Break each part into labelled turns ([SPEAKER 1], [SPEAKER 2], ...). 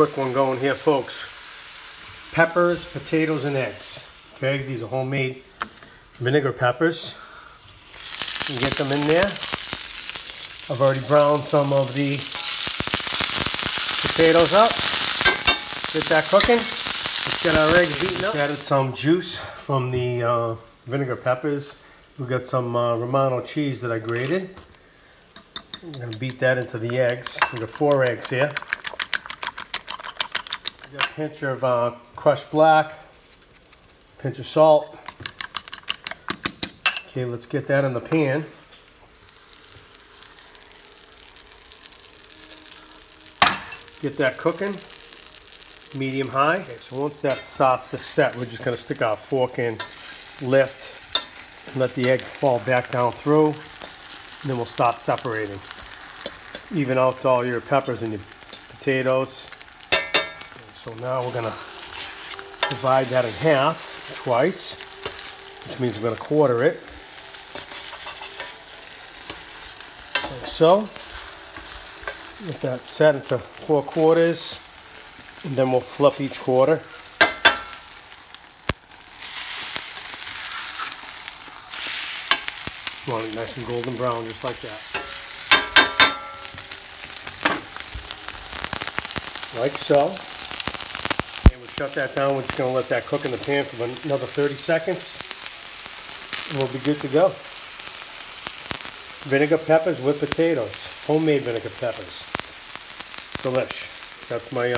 [SPEAKER 1] quick one going here, folks. Peppers, potatoes, and eggs. Okay, these are homemade vinegar peppers. You get them in there. I've already browned some of the potatoes up. Get that cooking. Let's get our eggs beaten up. Added some juice from the vinegar peppers. We've got some Romano cheese that I grated. I'm going to beat that into the eggs. We've got 4 eggs here. We've got a pinch of crushed black, pinch of salt. Okay, let's get that in the pan. Get that cooking, medium high. Okay, so once that starts to set, we're just going to stick our fork in, lift, and let the egg fall back down through, and then we'll start separating. Even out all your peppers and your potatoes. Okay, so now we're going to divide that in half twice, which means we're going to quarter it. Like so. Let that set into 4 quarters, and then we'll flip each quarter. You want it nice and golden brown, just like that. Like so. And we'll shut that down. We're just going to let that cook in the pan for another 30 seconds, and we'll be good to go. Vinegar peppers with potatoes. Homemade vinegar peppers. Delish. That's my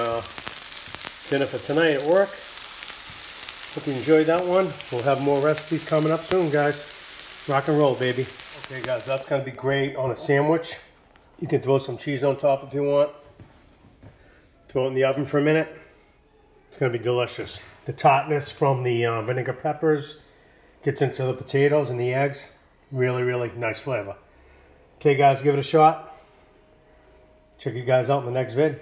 [SPEAKER 1] dinner for tonight at work. Hope you enjoyed that one. We'll have more recipes coming up soon, guys. Rock and roll, baby. Okay, guys, that's going to be great on a sandwich. You can throw some cheese on top if you want. Throw it in the oven for a minute. It's going to be delicious. The tartness from the vinegar peppers gets into the potatoes and the eggs. Really, really nice flavor. Okay, guys, give it a shot. Check you guys out in the next vid.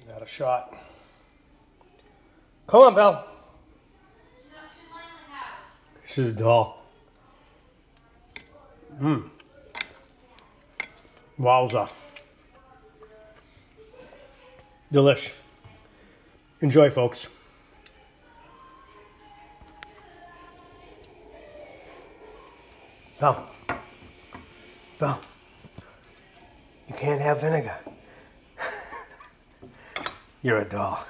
[SPEAKER 1] Got a shot. Come on, Belle. She's a doll. Wowza. Delish. Enjoy, folks. Belle. Belle. You can't have vinegar. You're a doll.